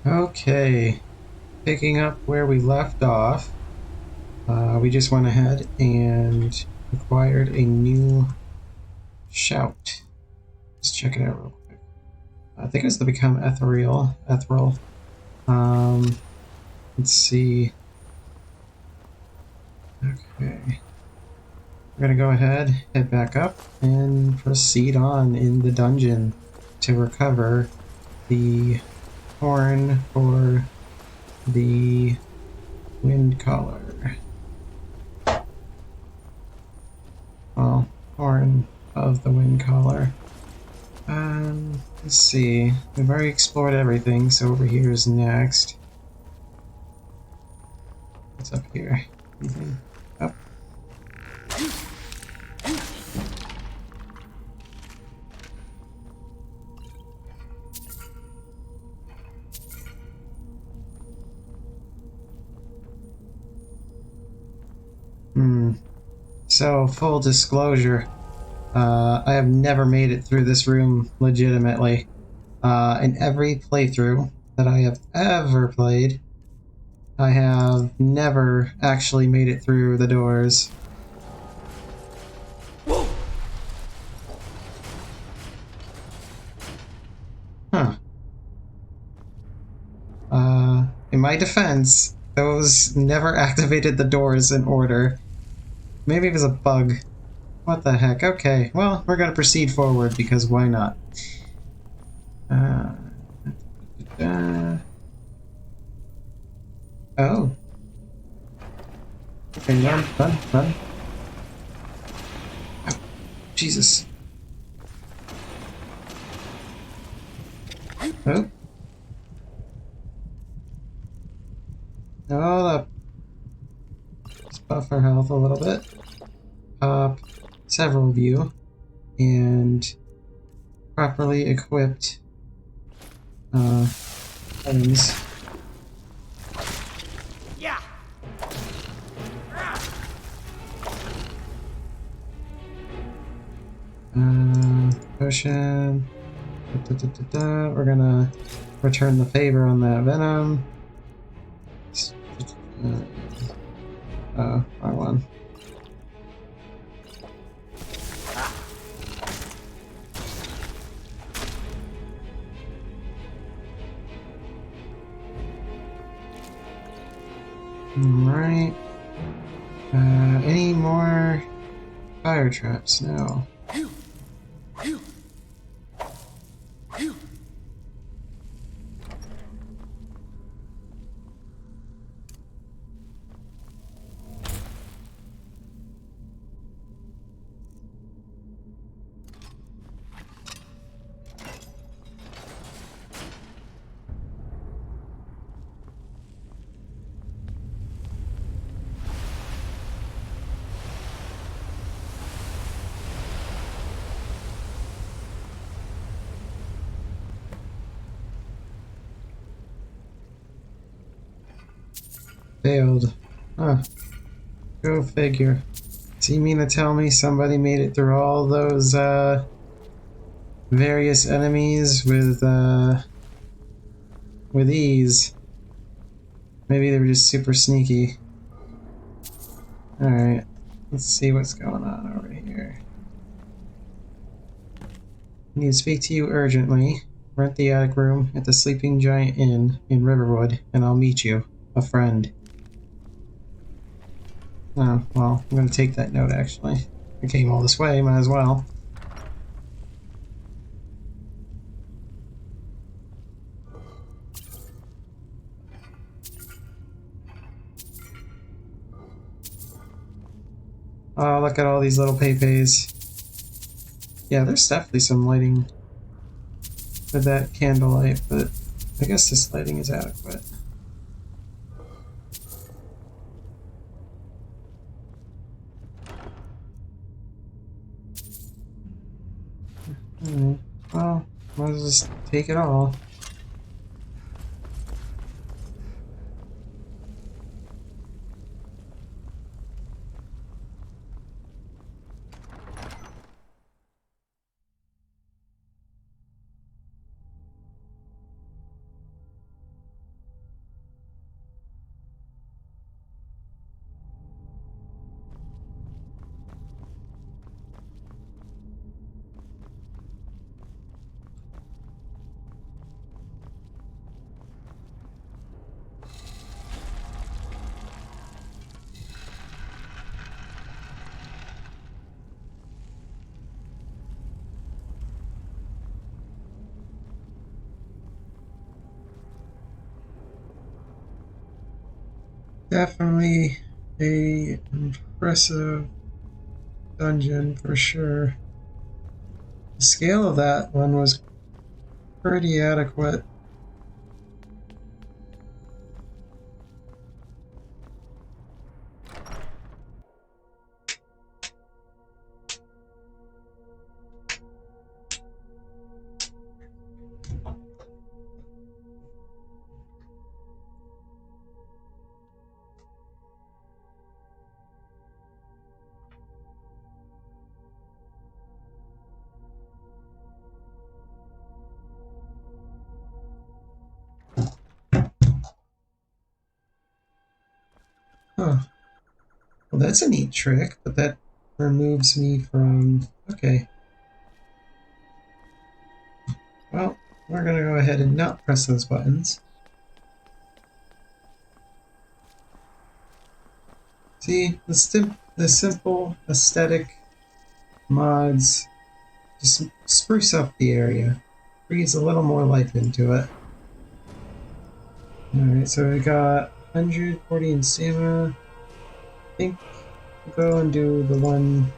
Okay, picking up where we left off, we just went ahead and acquired a new shout. Let's check it out real quick. I think it's to become ethereal. Um, let's see. Okay, we're gonna go ahead, head back up, and proceed on in the dungeon to recover the horn for the wind collar. Well, horn of the wind collar. Let's see. We've already explored everything, so over here is next. What's up here? Anything? Up. So, full disclosure, I have never made it through this room legitimately. In every playthrough that I have ever played, I have never actually made it through the doors. Huh. In my defense, those never activated the doors in order. Maybe it was a bug. What the heck? Okay, well, we're gonna proceed forward because why not? Oh. Okay, run. Oh, Jesus. Oh. Hold up. Let's buff our health a little bit. Pop several of you. And properly equipped items. Yeah. Potion. We're gonna return the favor on that venom. Oh, wrong one. Alright. Any more fire traps? No. Failed. Huh. Go figure. So you mean to tell me somebody made it through all those, various enemies with ease? Maybe they were just super sneaky. Alright. Let's see what's going on over here. I need to speak to you urgently. Rent the attic room at the Sleeping Giant Inn in Riverwood, and I'll meet you. A friend. Oh, well, I'm gonna take that note, actually. I came all this way, might as well. Oh, look at all these little paypays. Yeah, there's definitely some lighting with that candlelight, but I guess this lighting is adequate. Alright, well, might as well just take it all. Definitely a impressive dungeon for sure. The scale of that one was pretty adequate. Huh. Well, that's a neat trick, but that removes me from... Okay. Well, we're gonna go ahead and not press those buttons. See, the simple aesthetic mods just spruce up the area. Breathes a little more life into it. Alright, so we got 140 in stamina. I think we'll go and do the one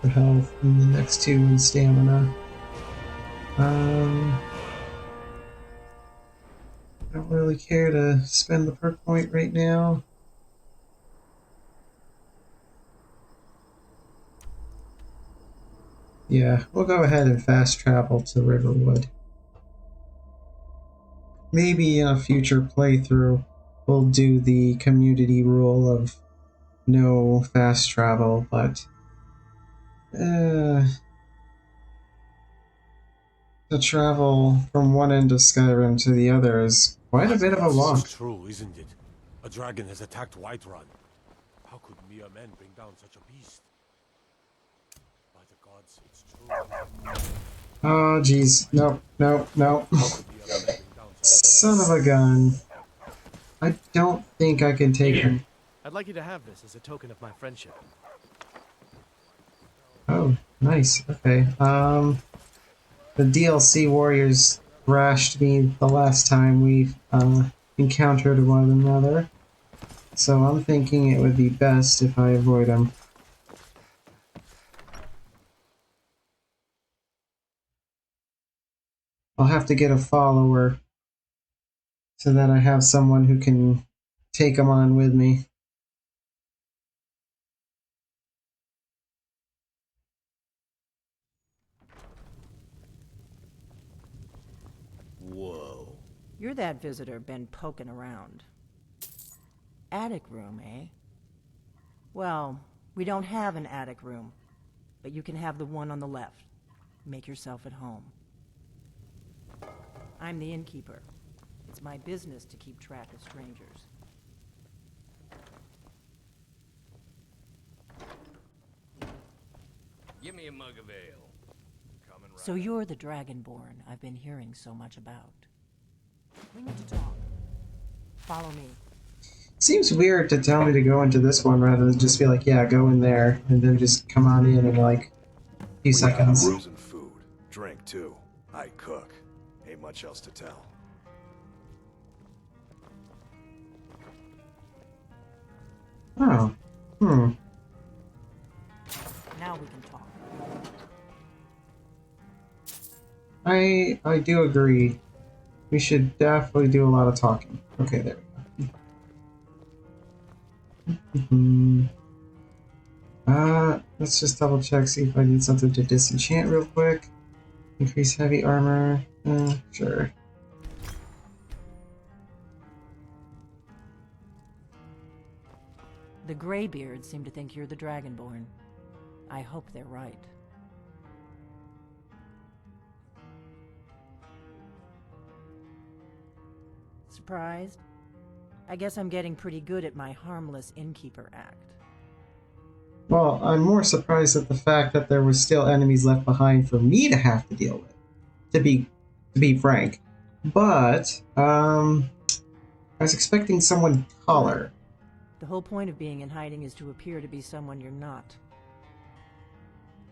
for health and the next two in stamina. I don't really care to spend the perk point right now. Yeah, we'll go ahead and fast travel to Riverwood. Maybe in a future playthrough, we'll do the community rule of no fast travel, but to travel from one end of Skyrim to the other is quite a bit of a walk. This is true, isn't it? A dragon has attacked Whiterun. How could mere men bring down such a beast? By the gods, it's true. Oh, jeez. Nope, nope, nope. Son of a gun. I don't think I can take him. I'd like you to have this as a token of my friendship. Oh, nice. Okay. The DLC warriors thrashed me the last time we encountered one another. So I'm thinking it would be best if I avoid them. I'll have to get a follower so that I have someone who can take them on with me. Whoa. You're that visitor been poking around. Attic room, eh? Well, we don't have an attic room, but you can have the one on the left. Make yourself at home. I'm the innkeeper. It's my business to keep track of strangers. Give me a mug of ale. Coming right So you're the Dragonborn I've been hearing so much about. We need to talk. Follow me. Seems weird to tell me to go into this one rather than just be like, yeah, go in there, and then just come on in in like a few seconds. Rooms and food. Drink, too. I cook. Ain't much else to tell. Oh. Now we can talk. I do agree. We should definitely do a lot of talking. Okay, there we go. Let's just double check, see if I need something to disenchant real quick. Increase heavy armor. Sure. The Greybeards seem to think you're the Dragonborn. I hope they're right. Surprised? I guess I'm getting pretty good at my harmless innkeeper act. Well, I'm more surprised at the fact that there were still enemies left behind for me to have to deal with. To be frank. But, I was expecting someone taller. The whole point of being in hiding is to appear to be someone you're not.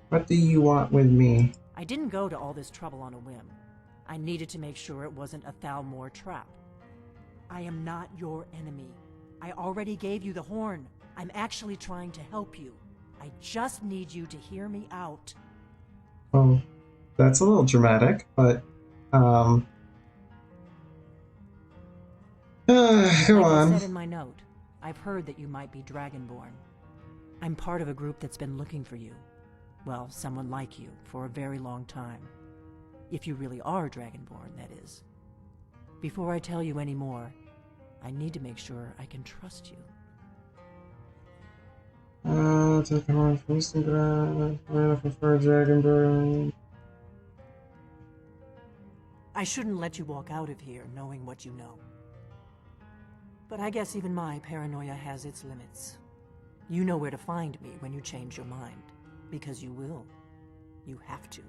What do you want with me? I didn't go to all this trouble on a whim. I needed to make sure it wasn't a Thalmor trap. I am not your enemy. I already gave you the horn. I'm actually trying to help you. I just need you to hear me out. Oh, that's a little dramatic, but go Like I on. said in my note, I've heard that you might be Dragonborn. I'm part of a group that's been looking for you. Well, someone like you, for a very long time. If you really are Dragonborn, that is. Before I tell you any more, I need to make sure I can trust you. Take a horn from Eastern Ground, for Dragonborn. I shouldn't let you walk out of here knowing what you know. But I guess even my paranoia has its limits. You know where to find me when you change your mind. Because you will. You have to.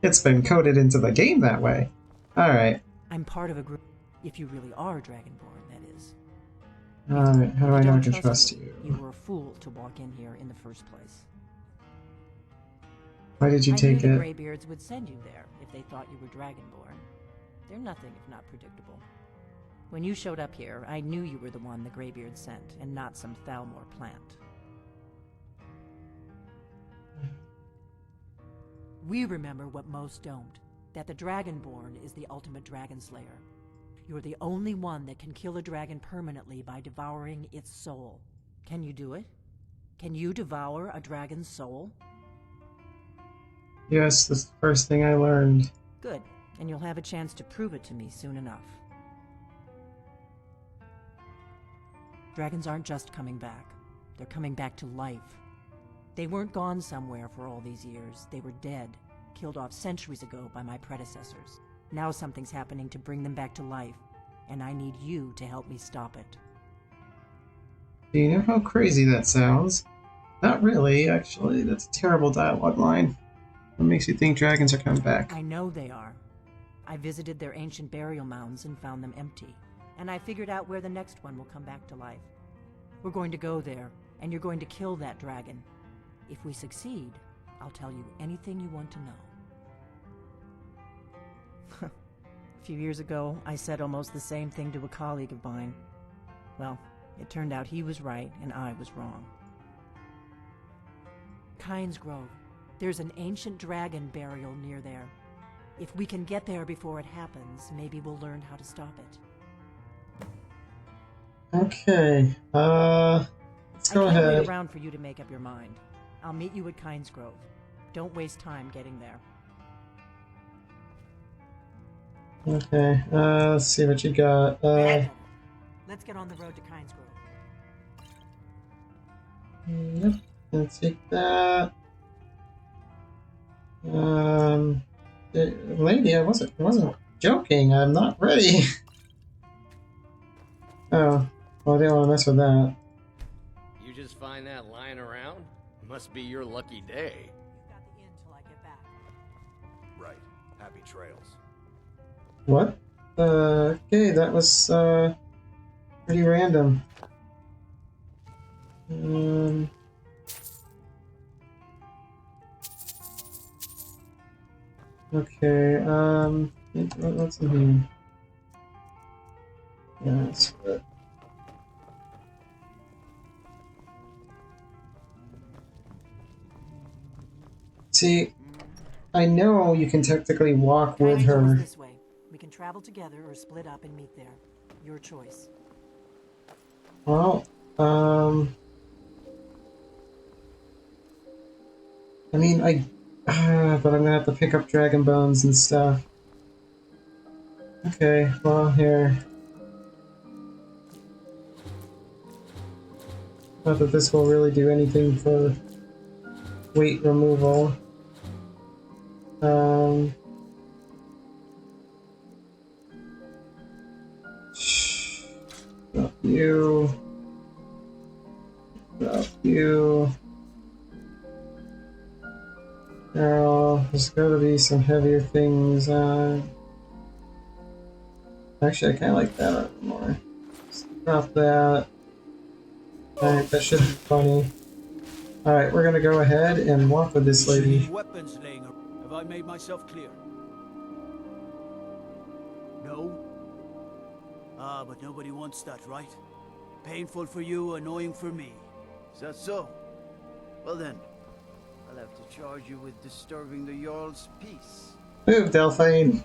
It's been coded into the game that way. Alright. I'm part of a group. If you really are Dragonborn, that is. Alright, how do I If know I don't can trust me, you? You were a fool to walk in here in the first place. Why did you I take knew the it? Greybeards would send you there if they thought you were Dragonborn. They're nothing if not predictable. When you showed up here, I knew you were the one the Greybeards sent, and not some Thalmor plant. We remember what most don't, that the Dragonborn is the ultimate dragon slayer. You're the only one that can kill a dragon permanently by devouring its soul. Can you do it? Can you devour a dragon's soul? Yes, that's the first thing I learned. Good, and you'll have a chance to prove it to me soon enough. Dragons aren't just coming back. They're coming back to life. They weren't gone somewhere for all these years. They were dead, killed off centuries ago by my predecessors. Now something's happening to bring them back to life, and I need you to help me stop it. Do you know how crazy that sounds? Not really, actually. That's a terrible dialogue line. What makes you think dragons are coming back? I know they are. I visited their ancient burial mounds and found them empty. And I figured out where the next one will come back to life. We're going to go there, and you're going to kill that dragon. If we succeed, I'll tell you anything you want to know. A few years ago, I said almost the same thing to a colleague of mine. Well, it turned out he was right and I was wrong. Kynes Grove. There's an ancient dragon burial near there. If we can get there before it happens, maybe we'll learn how to stop it. Okay, let's go I can't ahead. wait around for you to make up your mind. I'll meet you at Kynes Grove. Don't waste time getting there. Okay, let's see what you got. Let's get on the road to Kynes Grove. Yep, let's take that. Lady, I wasn't joking. I'm not ready. Oh, well, I didn't want to mess with that. You just find that lying around? Must be your lucky day. You've got the inn till I get back. Right. Happy trails. What? Okay, that was, pretty random. Okay, what's in here? Yeah, that's good. See, I know you can technically walk with Kynes goes her. this way. We can travel together or split up and meet there. Your choice. Well, I mean, but I'm gonna have to pick up dragon bones and stuff. Okay, well, here. Not that this will really do anything for weight removal. Stop you. Stop you. Now, there's gotta be some heavier things on. Actually, I kinda like that more. Stop that. Alright, that should be funny. Alright, we're gonna go ahead and walk with this lady. Weapons laying around. Have I made myself clear? No? Ah, but nobody wants that, right? Painful for you, annoying for me. Is that so? Well then, I'll have to charge you with disturbing the Jarl's peace. Move, Delphine!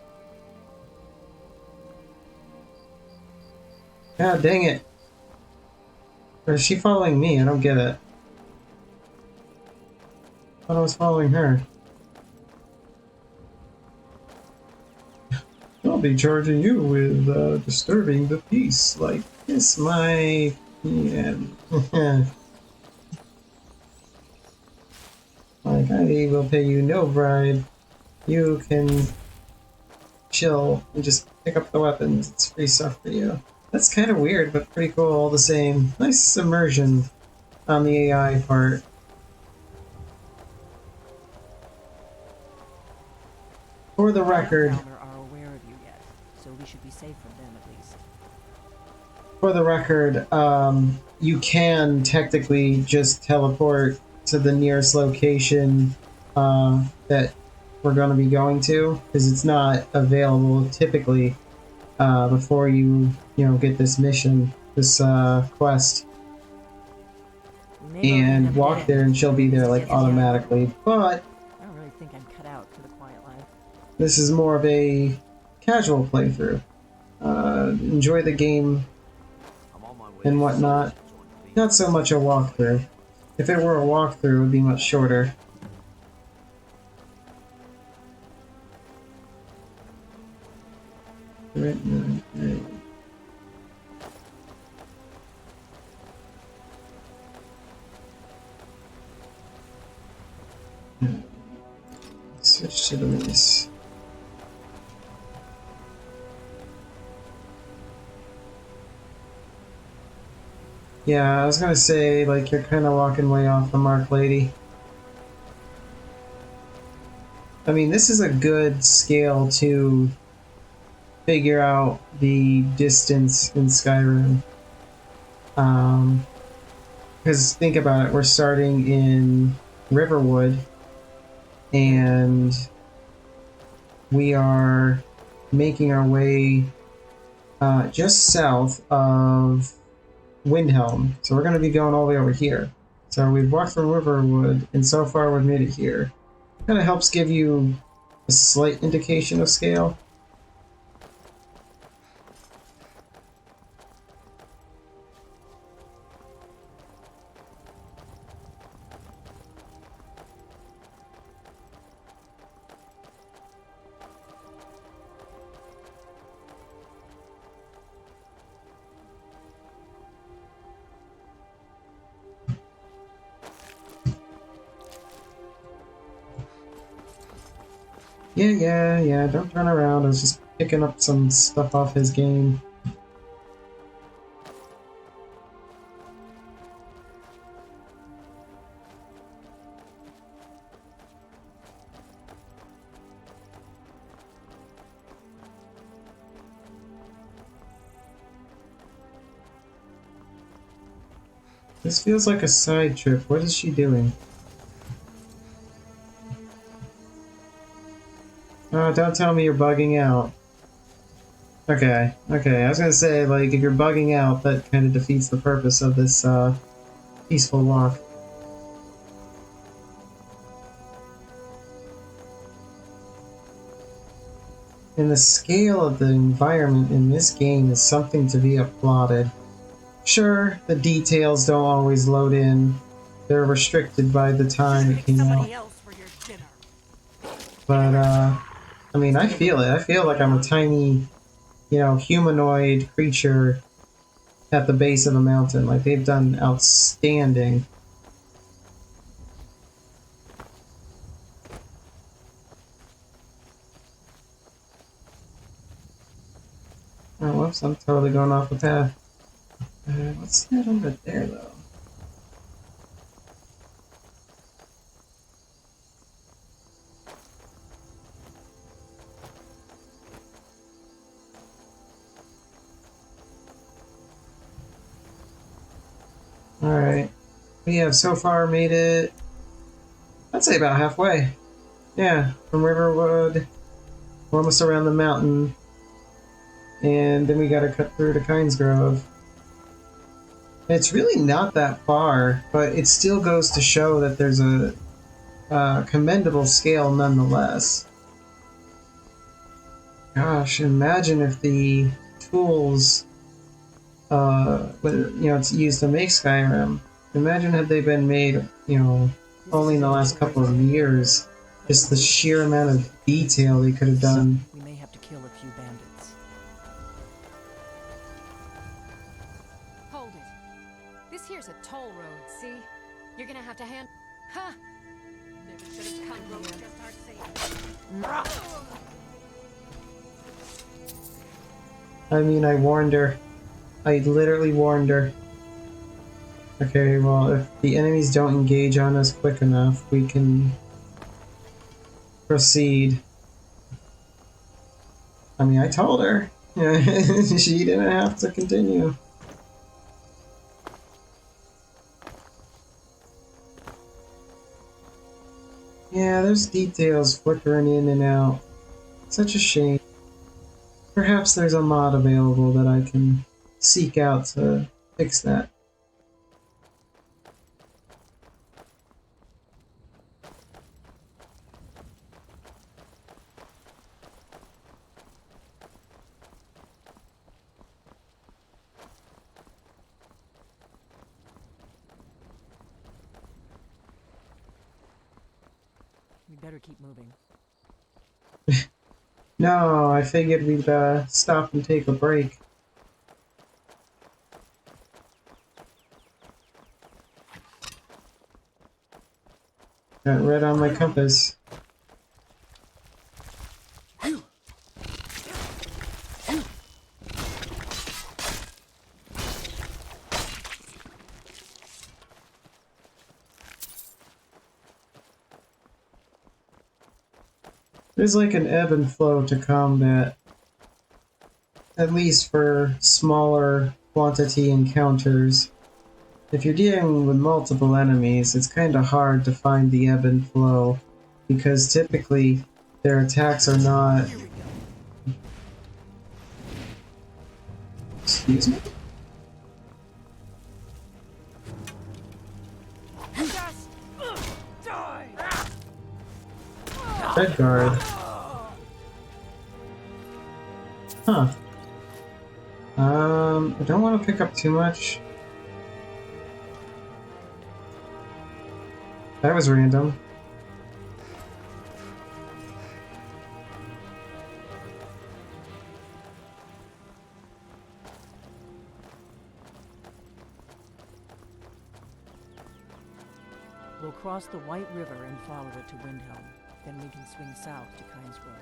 God dang it. Or is she following me? I don't get it. I thought I was following her. I'll be charging you with disturbing the peace. Like, kiss my... Yeah. Like, I will pay you no bribe. You can chill and just pick up the weapons. It's free stuff for you. That's kind of weird, but pretty cool all the same. Nice immersion on the AI part. For the record, Are aware of you yet, so we should be safe from them at least. for the record, you can technically just teleport to the nearest location that we're going to be going to, because it's not available typically before you get this mission, this quest, and walk there, and she'll be there like automatically. But I don't really think I'm cut out for the quiet life. this is more of a casual playthrough. Enjoy the game I'm on my way. and whatnot. Not so much a walkthrough. If it were a walkthrough, it would be much shorter. Switch to the mace. Yeah, I was gonna say, like, you're kind of walking way off the mark, lady. I mean, this is a good scale to figure out the distance in Skyrim. Because think about it, we're starting in Riverwood, and we are making our way just south of Windhelm. So we're going to be going all the way over here. So we've walked from Riverwood, and so far we've made it here. Kind of helps give you a slight indication of scale. Yeah, don't turn around. I was just picking up some stuff off his game. This feels like a side trip. What is she doing? Oh, don't tell me you're bugging out. Okay. I was gonna say, like, if you're bugging out, that kind of defeats the purpose of this, peaceful walk. And the scale of the environment in this game is something to be applauded. Sure, the details don't always load in. They're restricted by the time it came out. But, I mean, I feel it. I feel like I'm a tiny, humanoid creature at the base of a mountain. Like, they've done outstanding. Oh, whoops, I'm totally going off the path. What's that over there, though? Alright. We have so far made it, I'd say about halfway. Yeah, from Riverwood. We're almost around the mountain. and then we gotta cut through to Kynes Grove. It's really not that far, but it still goes to show that there's a commendable scale nonetheless. Gosh, imagine if the tools, it's used to make Skyrim. Imagine had they been made, only in the last couple of years. Just the sheer amount of detail they could have done. We may have to kill a few bandits. Hold it. This here's a toll road, see? You're gonna have to hand... Huh! Never should have come road just hard safe. I mean, I warned her. I literally warned her. Okay, well, if the enemies don't engage on us quick enough, we can proceed. I mean, I told her. She didn't have to continue. Yeah, there's details flickering in and out. Such a shame. Perhaps there's a mod available that I can seek out to fix that. We better keep moving. No, I figured we'd stop and take a break. Got red on my compass. There's like an ebb and flow to combat, at least for smaller quantity encounters. If you're dealing with multiple enemies, it's kind of hard to find the ebb and flow, because typically their attacks are not... Excuse me? Red guard. Huh. I don't want to pick up too much. That was random. We'll cross the White River and follow it to Windhelm. Then we can swing south to Kynes Grove.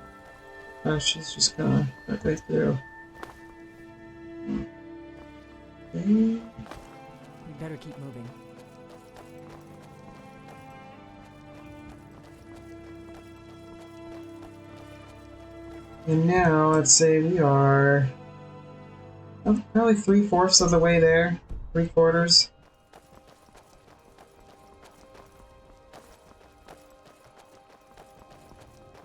Oh, she's just gonna cut right through. Okay. We better keep moving. And now, let's say we are probably 3/4 of the way there. 3/4.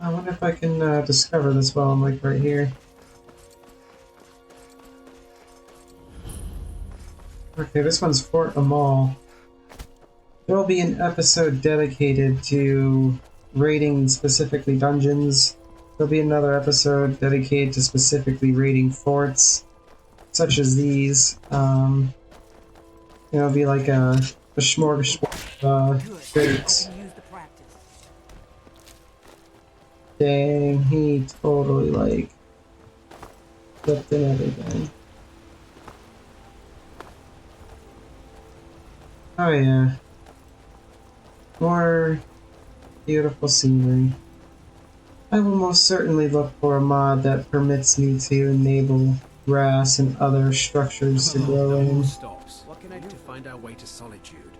I wonder if I can discover this while I'm like right here. Okay, this one's Fort Amal. There will be an episode dedicated to raiding specifically dungeons. There'll be another episode dedicated to specifically raiding forts, such as these. It'll be like a smorgasbord of raids. Dang, he totally, like, flipped in everything. Oh yeah. More beautiful scenery. I will most certainly look for a mod that permits me to enable grass and other structures to grow in. Stops. What can I do to find our way to solitude?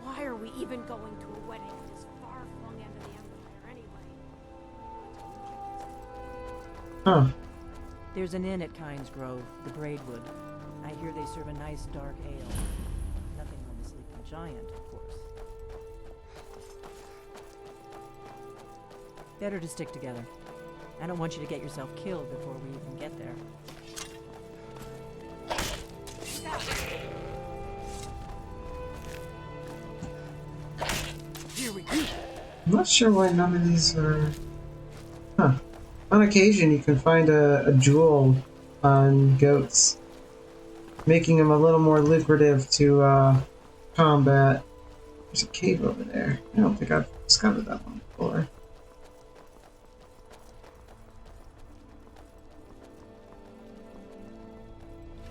Why are we even going to a wedding at this far-flung end of the Empire anyway? Huh. There's an inn at Kynes Grove, the Braidwood. I hear they serve a nice dark ale. Nothing on the Sleeping Giant, of course. Better to stick together. I don't want you to get yourself killed before we even get there. I'm not sure why none of these are... Huh. On occasion, you can find a jewel on goats, making them a little more lucrative to combat. There's a cave over there. I don't think I've discovered that one before.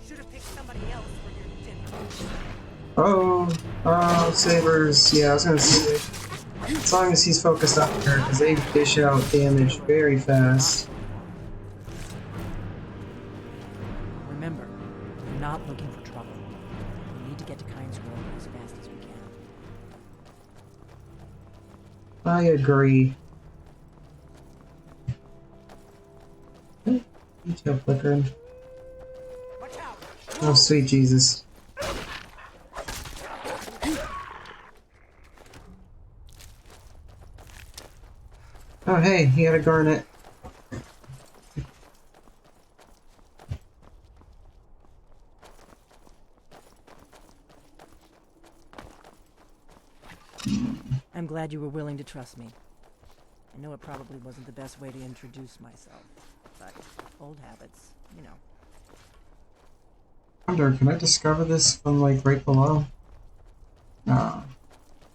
Should have picked somebody else for your dinner. Oh, sabers. Yeah, I was gonna say, as long as he's focused up here, because they dish out damage very fast. Remember, we're not looking for trouble. We need to get to Kyne's Grove as fast as we can. I agree. Oh, detail flickering. Watch out! Oh, sweet Jesus. Oh, hey, he had a garnet. I'm glad you were willing to trust me. I know it probably wasn't the best way to introduce myself, but old habits, you know. I wonder, can I discover this from, like, right below?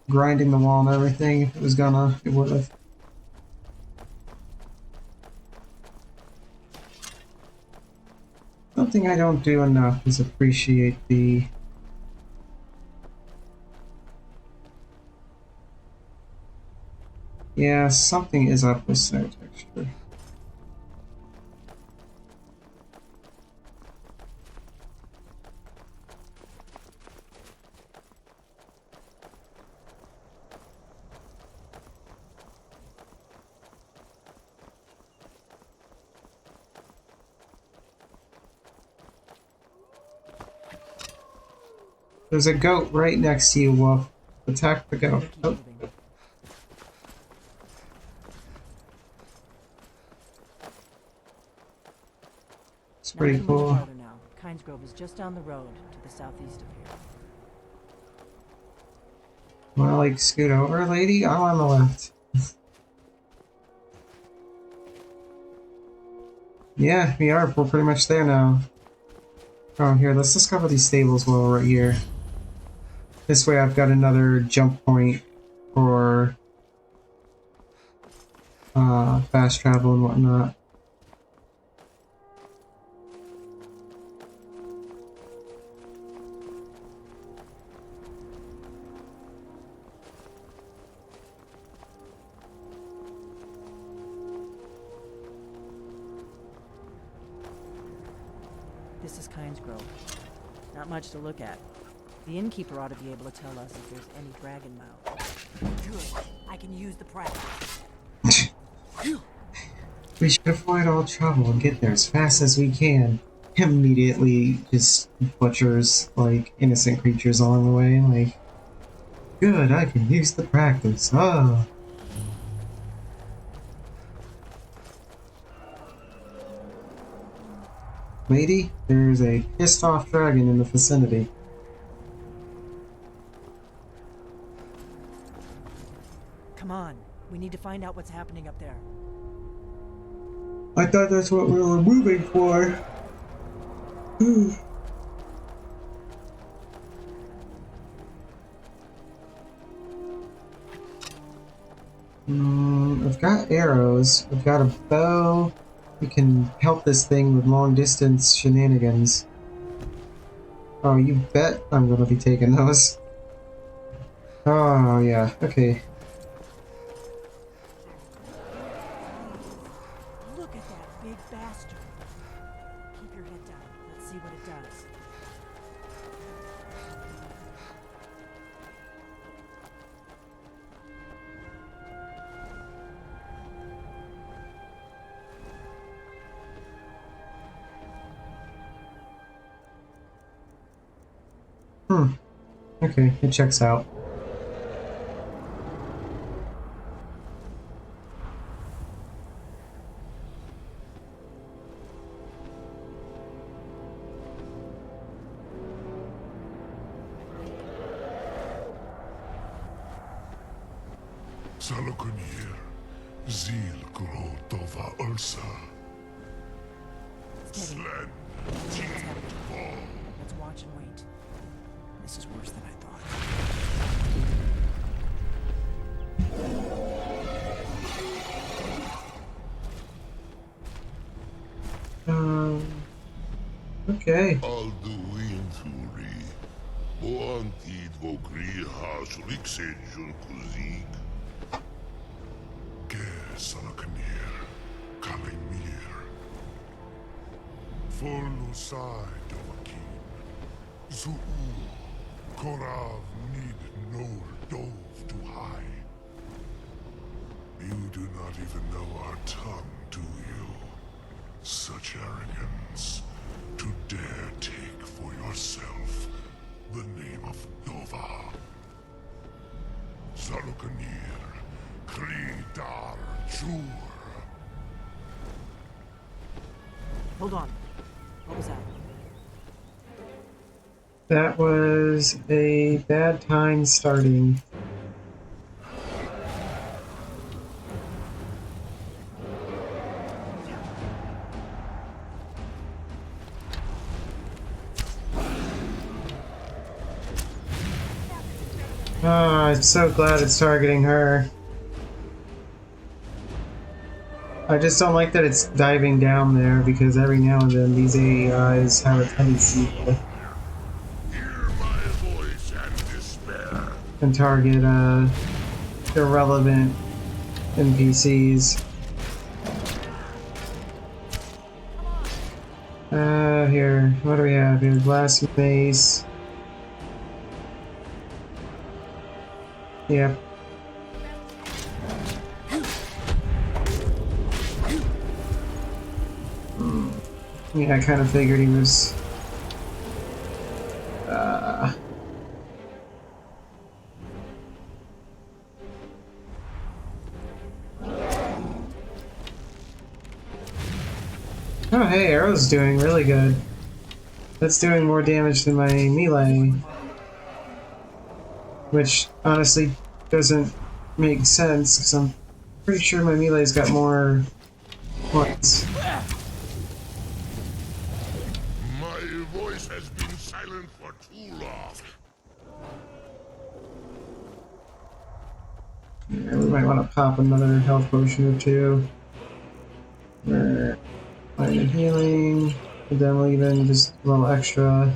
Grinding the wall and everything, if it was gonna, it would've. Something I don't do enough is appreciate the... Yeah, something is up with snow texture. There's a goat right next to you, Wolf. Attack the goat. Keep Oh, moving. it's pretty Not too much cool. farther now. Kyne's Grove is just down the road to the southeast of here. Wanna, like, scoot over, lady? I'm on the left. Yeah, we are. We're pretty much there now. Oh, here, let's discover these stables while we're right here. This way I've got another jump point for fast travel and whatnot. This is Kyne's Grove. Not much to look at. The innkeeper ought to be able to tell us if there's any dragon mouth. Good. I can use the practice. We should avoid all trouble and get there as fast as we can. Immediately just butchers, like, innocent creatures along the way, like... Good, I can use the practice. Oh. Lady, there's a pissed off dragon in the vicinity. Come on. We need to find out what's happening up there. I thought that's what we were moving for. I've got arrows. I've got a bow. We can help this thing with long distance shenanigans. Oh, you bet I'm gonna be taking those. Oh, yeah, okay. Look at that big bastard. Keep your head down. Let's see what it does. Okay, it checks out. Salokunir, Zil Grotova Ursa. Steady. Slen, Let's Fall. watch and wait. This is worse than I thought. Okay. Alduin Thuri, Boantid Vogri Has Rixejun Kuzig. Ger Salakanir, Kalimir. Forlusai Dovakin, Zuu, Korav Nid Nor Dove to high. You do not even know our tongue, do you? Such arrogance. To dare take for yourself the name of Dova. Zalukanir, Kridar Jur. Hold on. What was that? That was a bad time starting. Oh, I'm so glad it's targeting her. I just don't like that it's diving down there because every now and then these AIs have a tendency to Hear my voice and despair. and target irrelevant NPCs. Here, what do we have here? Glass mace. Yep. Yeah, I kind of figured he was. Oh, hey, Arrow's doing really good. That's doing more damage than my melee. Which, honestly, doesn't make sense, because I'm pretty sure my melee's got more points. My voice has been silent for too long. Yeah, we might want to pop another health potion or two. Minor healing, and then we'll even just a little extra.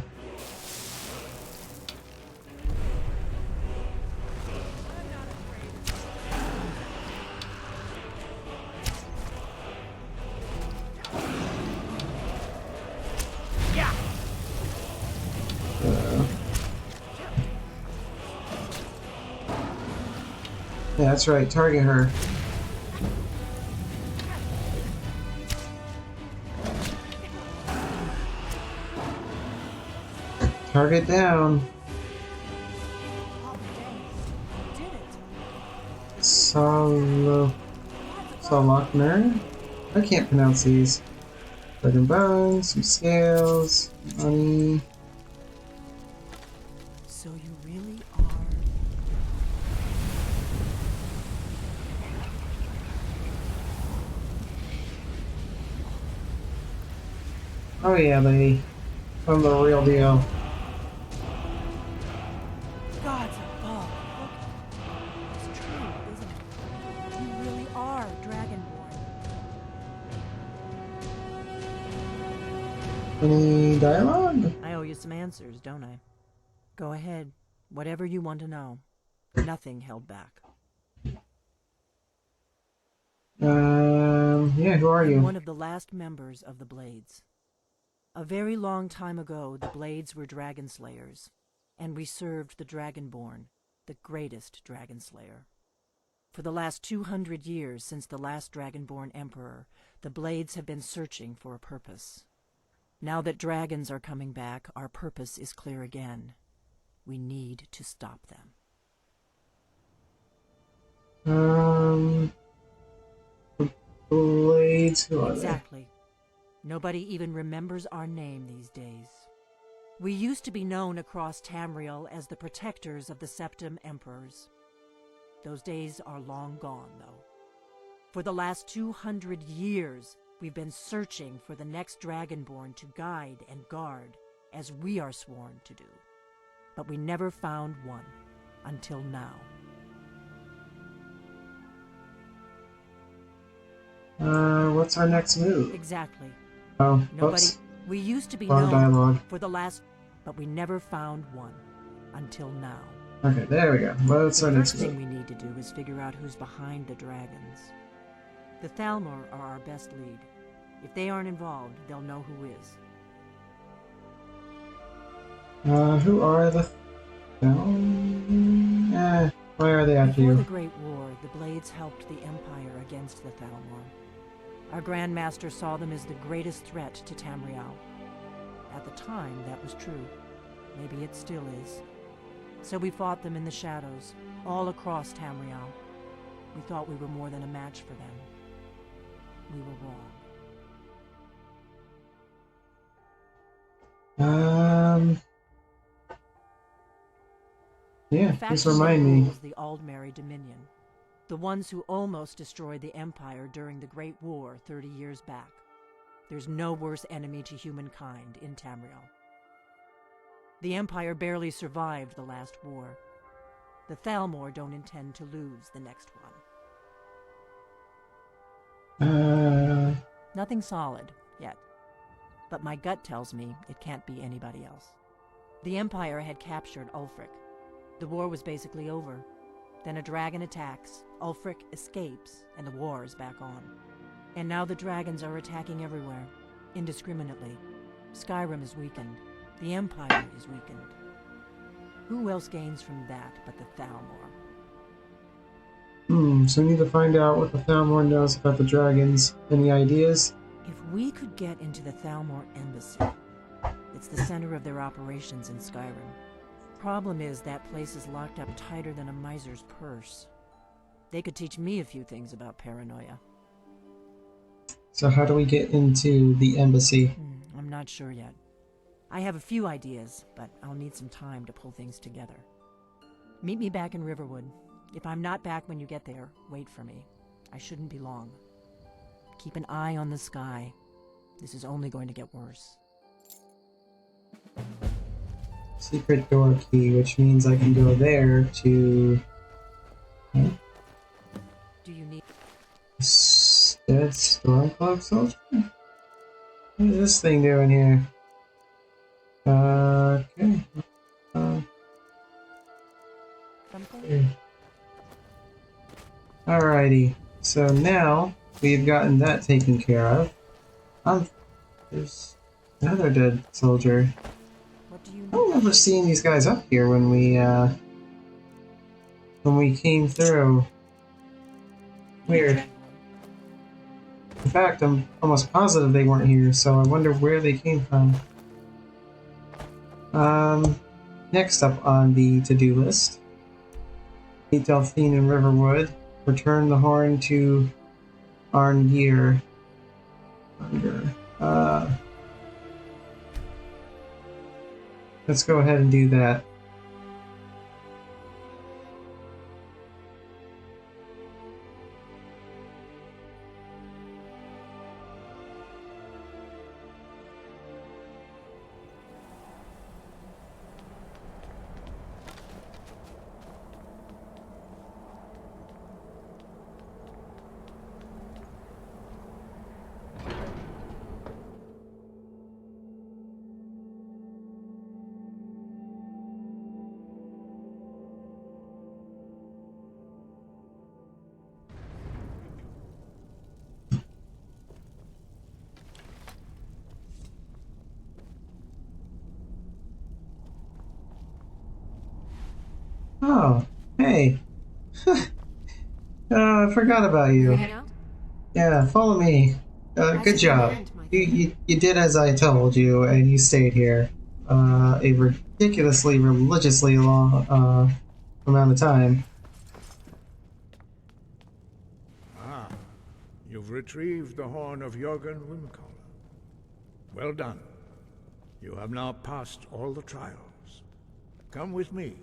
Yeah, that's right, target her. Target down. Solokner? I can't pronounce these. Blood and bones, some scales, money. So you really are... Oh yeah, lady. I'm the real deal. Gods above, look. It's true, isn't it? You really are Dragonborn. Any dialogue? I owe you some answers, don't I? Go ahead. Whatever you want to know. Nothing held back. Yeah, who are I'm you? one of the last members of the Blades. A very long time ago, the Blades were dragon slayers, and we served the Dragonborn, the greatest dragon slayer. For the last 200 years since the last Dragonborn Emperor, the Blades have been searching for a purpose. Now that dragons are coming back, our purpose is clear again. We need to stop them. Blades, who are they? Exactly. Nobody even remembers our name these days. We used to be known across Tamriel as the protectors of the Septim Emperors. Those days are long gone, though. For the last 200 years, we've been searching for the next Dragonborn to guide and guard, as we are sworn to do. But we never found one, until now. What's our next move? Exactly. Oh, Nobody. whoops. We used to be Wrong known dialogue. for the last, but we never found one, until now. Okay, there we go. What's our The next first thing move? we need to do is figure out who's behind the dragons. The Thalmor are our best lead. If they aren't involved, they'll know who is. Who are the... why are they after Before you? the Great War, the Blades helped the Empire against the Thalmor. Our Grandmaster saw them as the greatest threat to Tamriel. At the time, that was true. Maybe it still is. So we fought them in the shadows, all across Tamriel. We thought we were more than a match for them. We were wrong. Yeah, The just faction that remind me. rules the Aldmeri Dominion. The ones who almost destroyed the Empire during the Great War 30 years back. There's no worse enemy to humankind in Tamriel. The Empire barely survived the last war. The Thalmor don't intend to lose the next one. Nothing solid, yet. But my gut tells me it can't be anybody else. The Empire had captured Ulfric. The war was basically over. Then a dragon attacks, Ulfric escapes, and the war is back on. And now the dragons are attacking everywhere, indiscriminately. Skyrim is weakened. The Empire is weakened. Who else gains from that but the Thalmor? So we need to find out what the Thalmor knows about the dragons. Any ideas? If we could get into the Thalmor embassy, it's the center of their operations in Skyrim. Problem is, that place is locked up tighter than a miser's purse. They could teach me a few things about paranoia. So how do we get into the embassy? I'm not sure yet. I have a few ideas, but I'll need some time to pull things together. Meet me back in Riverwood. If I'm not back when you get there, wait for me. I shouldn't be long. Keep an eye on the sky. This is only going to get worse. Secret door key, which means I can go there to... Do you need... Dead Stormcloak Soldier? What is this thing doing here? Okay. something? Alrighty. So now we've gotten that taken care of. There's another dead soldier. What do you I need? don't remember seeing these guys up here when we came through. Weird. In fact, I'm almost positive they weren't here, so I wonder where they came from. Next up on the to-do list, meet Delphine in Riverwood. Return the horn to Arngeir. Let's go ahead and do that. Oh, hey. I forgot about you. Hang out? Yeah, follow me. Good job. You did as I told you, and you stayed here. A ridiculously, religiously long amount of time. Ah, you've retrieved the horn of Jörgen Wimkoller. Well done. You have now passed all the trials. Come with me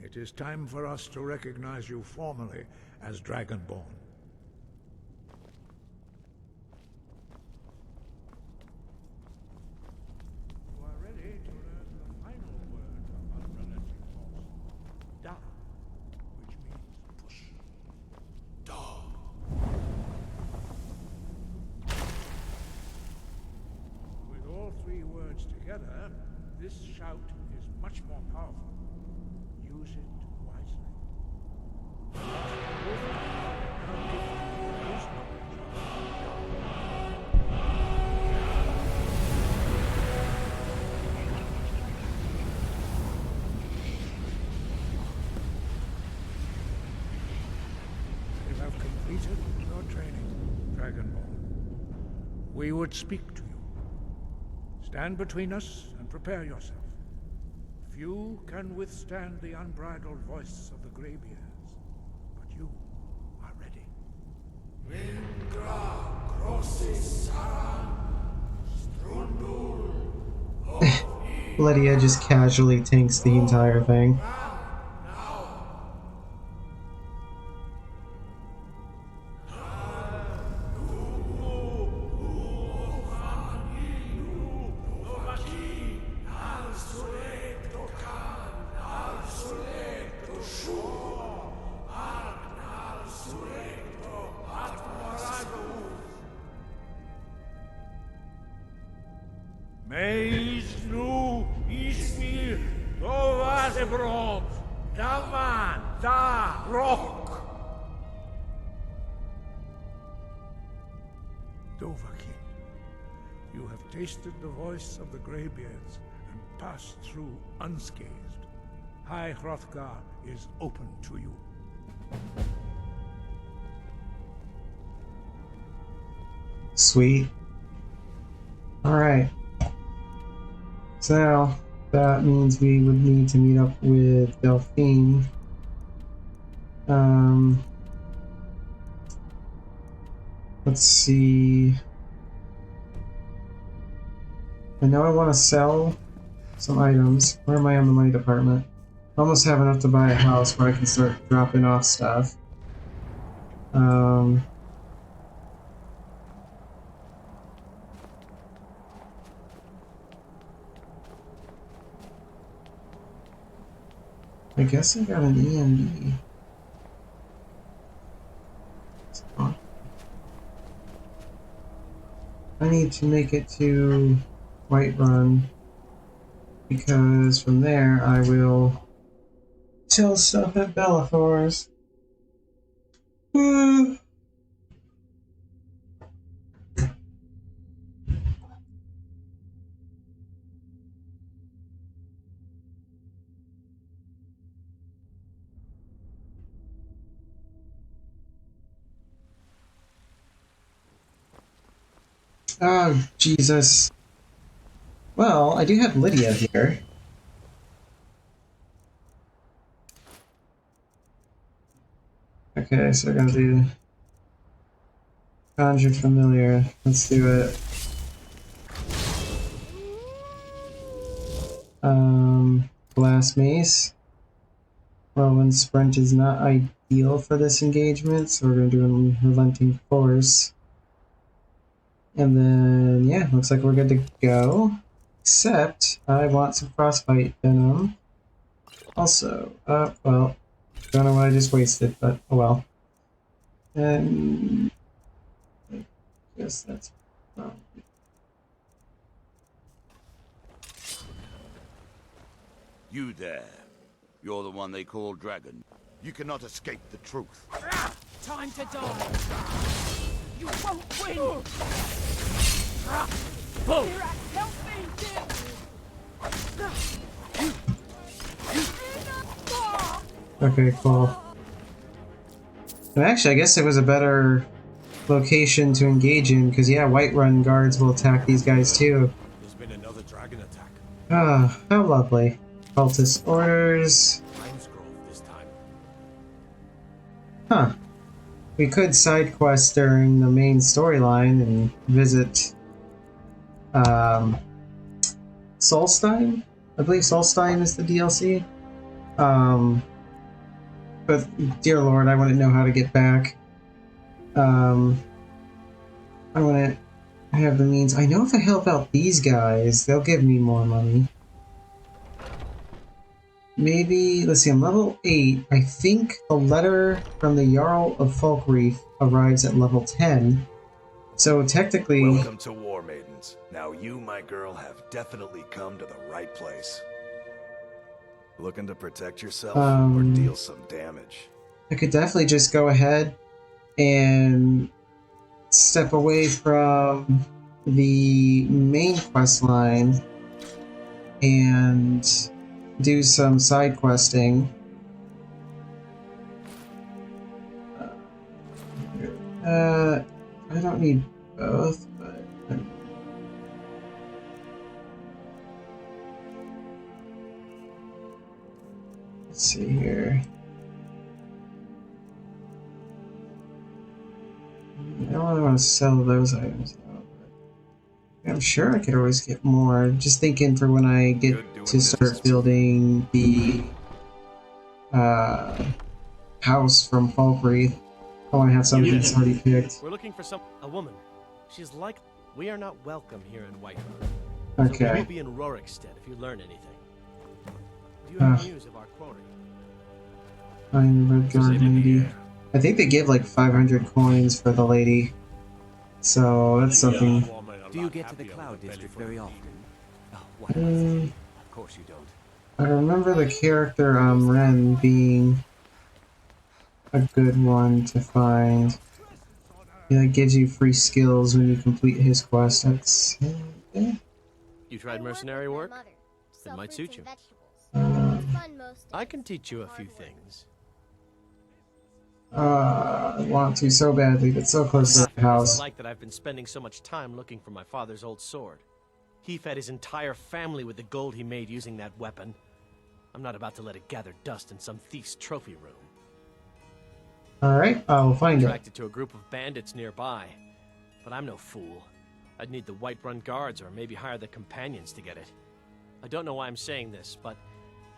It is time for us to recognize you formally as Dragonborn. You are ready to learn the final word of unrelenting force. Da, which means push. With all three words together, this shout is much more powerful. Use it wisely. You have completed your training, Dragonborn. We would speak to you. Stand between us and prepare yourself. Few can withstand the unbridled voice of the Greybeards, but you are ready. Lydia just casually tanks the entire thing. You have tasted the voice of the Greybeards and passed through unscathed. High Hrothgar is open to you. Sweet. Alright. So, that means we would need to meet up with Delphine. Let's see. I know I want to sell some items. Where am I on the money department? I almost have enough to buy a house where I can start dropping off stuff. I guess I got an EMD. I need to make it to Whiterun, because from there I will sell stuff at Bellathor's. Oh, Jesus. Well, I do have Lydia here. Okay, so we're gonna do Conjured Familiar. Let's do it. Blast Mace. Well, when Sprint is not ideal for this engagement, so we're gonna do a Relenting Force. And then, yeah, looks like we're good to go. Except, I want some Frostbite Venom. Also, well, don't know what I just wasted, but oh well. And I guess that's probably... You there. You're the one they call Dragon. You cannot escape the truth. Time to die! You won't win! Boom! Help me, Okay, cool. And actually, I guess it was a better location to engage in, because yeah, Whiterun guards will attack these guys too. There's been another dragon attack. Ah, how lovely. Cultist orders. This time. Huh. We could side quest during the main storyline and visit Solstein? I believe Solstein is the DLC. But, dear Lord, I wouldn't know how to get back. I wouldn't have the means. I know if I help out these guys, they'll give me more money. Maybe, let's see, I'm level 8. I think the letter from the Jarl of Falkreath arrives at level 10. So technically... Welcome to War Maidens. Now you, my girl, have definitely come to the right place. Looking to protect yourself or deal some damage? I could definitely just go ahead and step away from the main quest line and do some side questing. I don't need both, but let's see here. I don't really want to sell those items though, but I'm sure I could always get more. Just thinking for when I get to start building the house from Falkreath. I want to have something that's already picked. We're looking for a woman. She's like... We are not welcome here in Whiterun. Okay. So we will be in Rorikstead if you learn anything. Do you have news of our quarry? I'm Red Guard lady. I think they give like 500 coins for the lady. So that's something. Do you get to the Cloud District very often? Oh, what? Of course you don't. I remember the character Ren being a good one to find. Yeah, it gives you free skills when you complete his quest. That's yeah. You tried mercenary work? It might suit you. I can teach you a few things. I want to so badly, but so close to the house. It's like that I've been spending so much time looking for my father's old sword. He fed his entire family with the gold he made using that weapon. I'm not about to let it gather dust in some thief's trophy room. Alright, I'll find it. Attracted to a group of bandits nearby. But I'm no fool. I'd need the Whiterun guards or maybe hire the companions to get it. I don't know why I'm saying this, but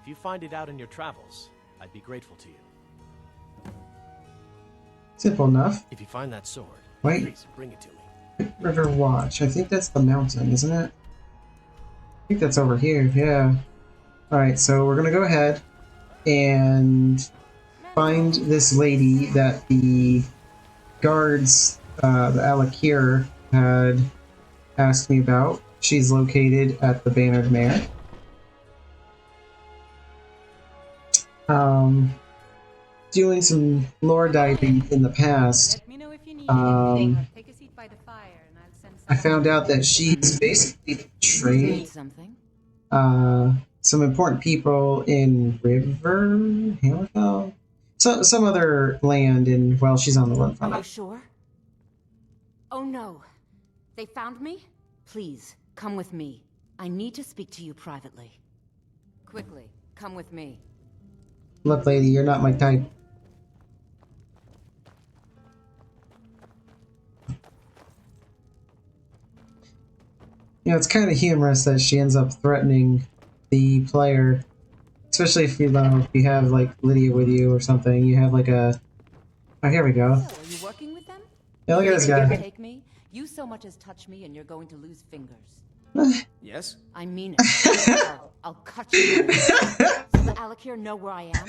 if you find it out in your travels, I'd be grateful to you. Simple enough. If you find that sword, wait. Please bring it to me. River Watch. I think that's the mountain, isn't it? I think that's over here, yeah. Alright, so we're gonna go ahead and find this lady that the guards, the Alakir, had asked me about. She's located at the Bannered Mare. Doing some lore diving in the past, I found out that she's basically trained some important people in Hammerfell? Some other land in, well, she's on the run from Are you it. sure? Oh no. They found me? Please, come with me. I need to speak to you privately. Quickly, come with me. Look, lady, you're not my type. You know, it's kind of humorous that she ends up threatening the player. Especially if you know, if you have like Lydia with you or something, you have like a... Oh, here we go. So, are you working with them? Yeah, look at this guy. Take me? You so much as touch me and you're going to lose fingers. Yes? I mean it. I'll cut you. So the Alakir know where I am?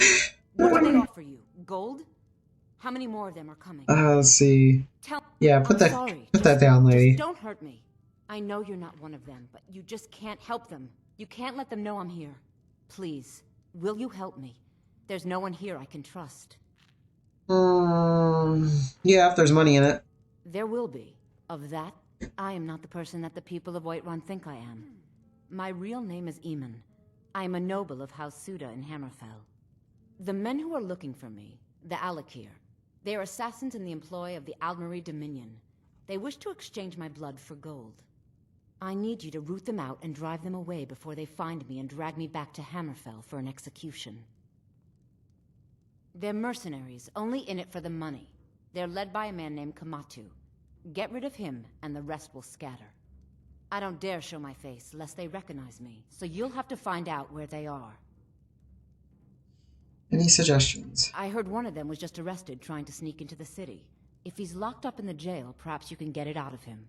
What do they offer you? Gold? How many more of them are coming? Let's see. Yeah, put that down, lady. Just don't hurt me. I know you're not one of them, but you just can't help them. You can't let them know I'm here. Please, will you help me? There's no one here I can trust. Yeah, if there's money in it. There will be. Of that, I am not the person that the people of Whiterun think I am. My real name is Eamon. I am a noble of House Suda in Hammerfell. The men who are looking for me, the Alakir, they are assassins in the employ of the Almeri Dominion. They wish to exchange my blood for gold. I need you to root them out and drive them away before they find me and drag me back to Hammerfell for an execution. They're mercenaries, only in it for the money. They're led by a man named Kamatu. Get rid of him, and the rest will scatter. I don't dare show my face, lest they recognize me, so you'll have to find out where they are. Any suggestions? I heard one of them was just arrested trying to sneak into the city. If he's locked up in the jail, perhaps you can get it out of him.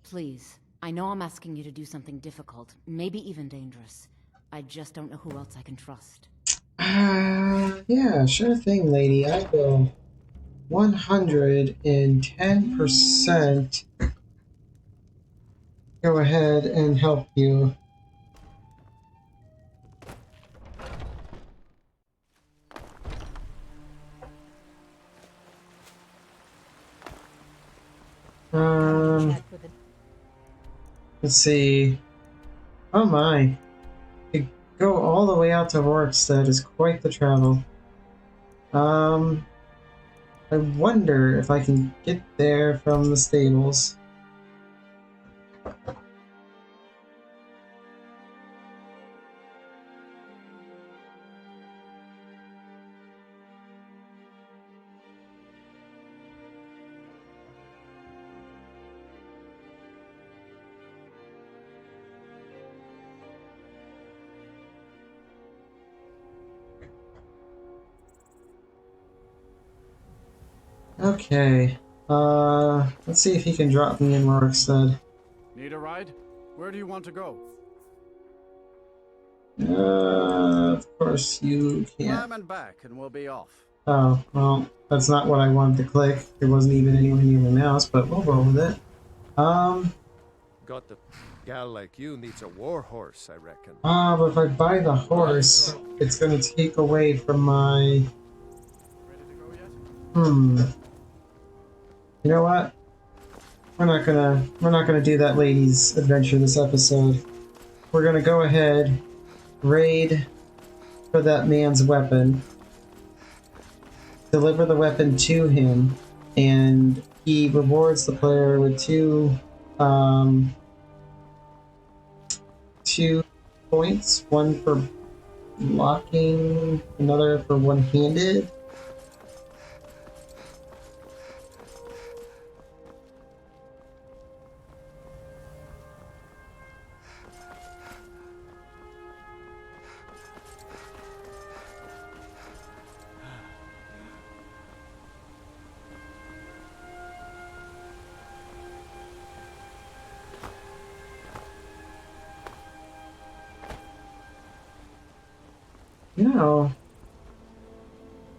Please, I know I'm asking you to do something difficult, maybe even dangerous. I just don't know who else I can trust. Yeah, sure thing, lady. I will 110% go ahead and help you. Let's see. Oh my. To go all the way out to Orkstead is quite the travel. I wonder if I can get there from the stables. Okay, let's see if he can drop me in Orkstead. Need a ride? Where do you want to go? Of course you can't. Climb and back and we'll be off. Oh, well, that's not what I wanted to click. There wasn't even anywhere near my mouse, but we'll roll with it. Got the gal like you needs a war horse, I reckon. But if I buy the horse, it's gonna take away from my... You know what? We're not gonna do that lady's adventure this episode. We're gonna go ahead, raid for that man's weapon, deliver the weapon to him, and he rewards the player with two points, one for blocking, another for one-handed. You know,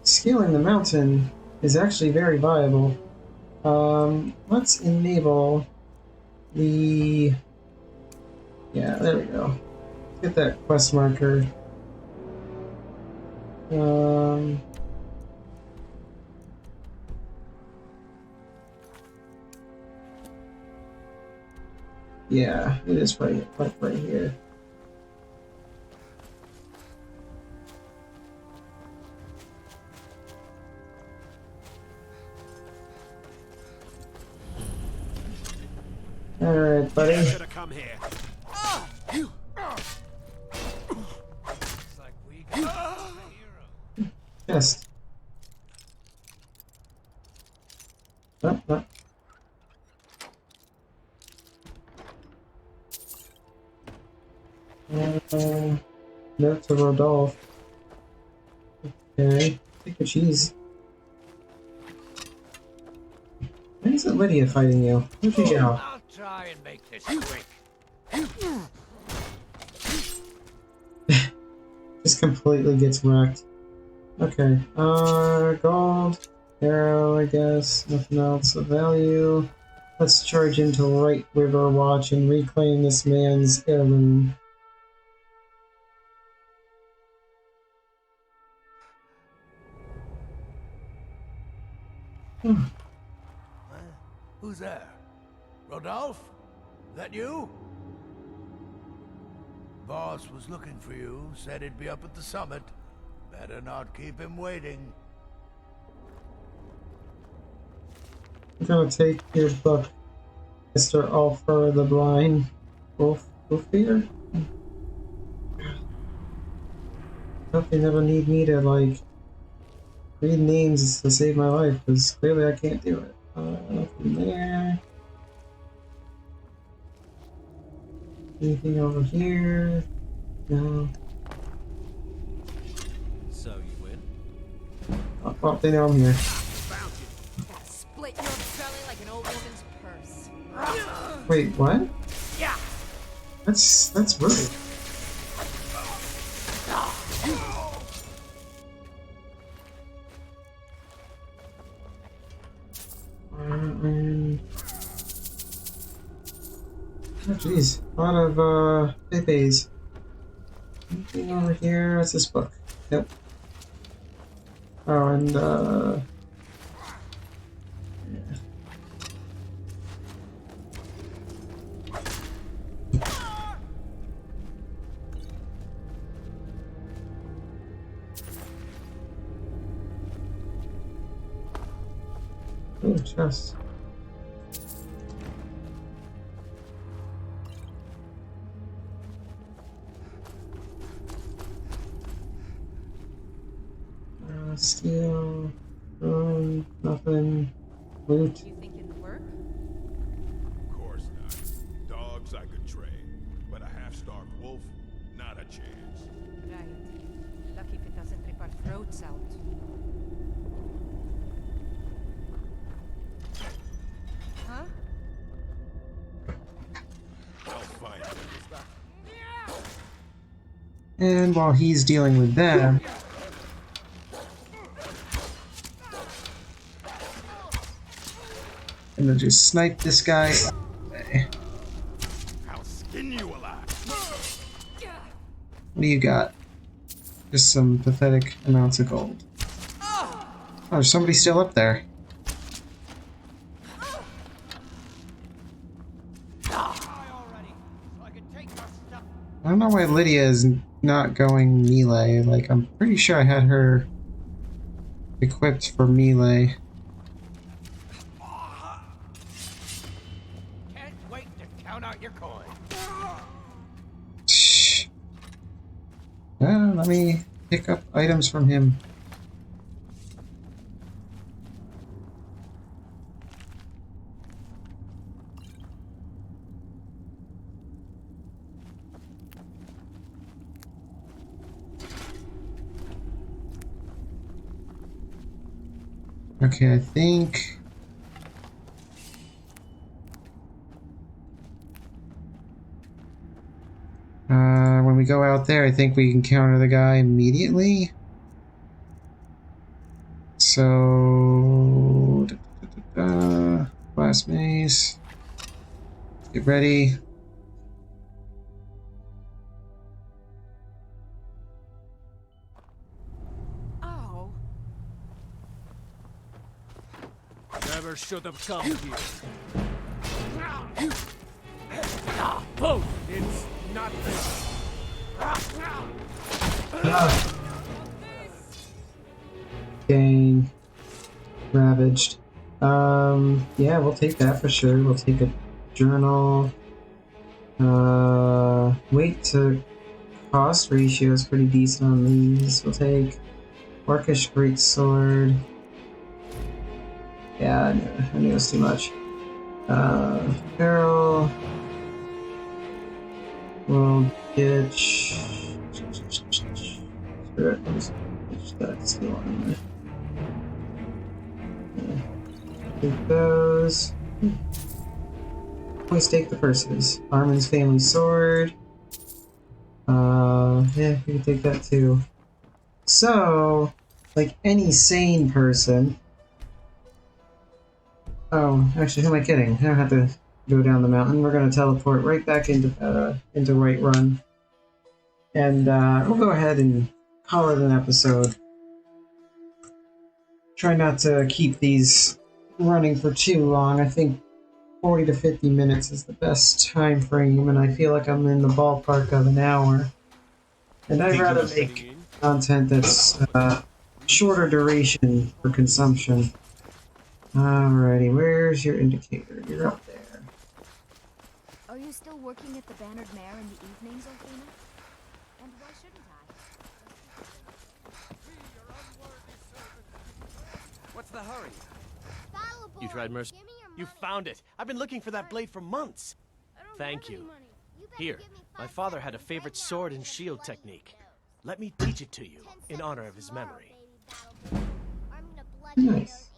scaling the mountain is actually very viable. Let's enable the... Yeah, there we go. Get that quest marker. Yeah, it is right here. Alright, buddy. You should have come here. Chest. Oh. Note to Rodolph. Okay, take the cheese. Why isn't Lydia fighting you? Where'd you go? I'll try and make this quick. Just completely gets wrecked. Okay, gold, arrow, I guess, nothing else of value. Let's charge into Right River Watch and reclaim this man's heirloom. Who's there? Rodolphe? That you? Boss was looking for you, said he'd be up at the summit. Better not keep him waiting. I'm gonna take your book, Mr. Alfred the Blind. Wolfier? Hope they never need me to, like, read names to save my life, because clearly I can't do it. From there. Anything over here? No. So you win? Oh, they know I'm here. Split your belly like an old woman's purse. Wait, what? Yeah. That's rude. Oh jeez, a lot of pepes. Anything over here? What's this book? Yep. Oh, and yeah. Oh, chest. Steel, nothing, loot. You think it'd work? Of course not. Dogs I could train, but a half-starved wolf, not a chance. Right. Lucky if it doesn't rip our throats out. Huh? I'll find him. And while he's dealing with them, I'm gonna just snipe this guy. I'll skin you alive. What do you got? Just some pathetic amounts of gold. Oh, there's somebody still up there. I don't know why Lydia is not going melee. Like, I'm pretty sure I had her equipped for melee. Can't wait to count out your coin. Shh. Let me pick up items from him. Okay, I think when we go out there, I think we can counter the guy immediately. So, blast mace. Get ready. Never should have come here. Boom! It's not this. Dang. Ravaged. Yeah, we'll take that for sure. We'll take a journal. Weight to cost ratio is pretty decent on these. We'll take Orcish Greatsword. Yeah, I knew it was too much. Barrel. We'll get. That's the one. Take those. Always take the purses. Armin's family sword. Yeah, you can take that too. So, like any sane person. Oh, actually, who am I kidding? I don't have to go down the mountain. We're gonna teleport right back into Whiterun, and we'll go ahead and call it an episode. Try not to keep these running for too long. I think 40 to 50 minutes is the best time frame, and I feel like I'm in the ballpark of an hour. And I'd rather make content that's shorter duration for consumption. Alrighty, where's your indicator? You're up there. Are you still working at the Bannered Mare in the evenings, Athena? And why shouldn't I? What's the hurry? You tried mercy. You found it. I've been looking for that blade for months. Thank you. Here, my father had a favorite sword and shield technique. Let me teach it to you in honor of his memory. Nice.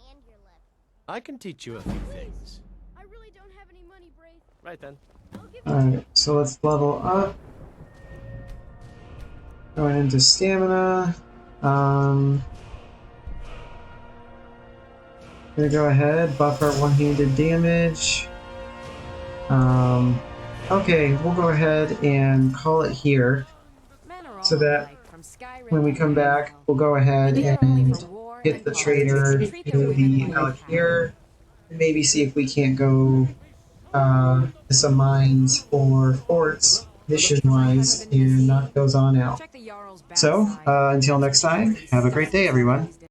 I can teach you a few things. I really don't have any money, Braith. Right then. Alright, so let's level up. Going into stamina. Gonna go ahead, buff our one-handed damage. Okay, we'll go ahead and call it here. So that when we come back, we'll go ahead and hit the trader in the Alec here. Maybe see if we can't go to some mines or forts mission-wise and knock those on out. So, until next time, have a great day, everyone.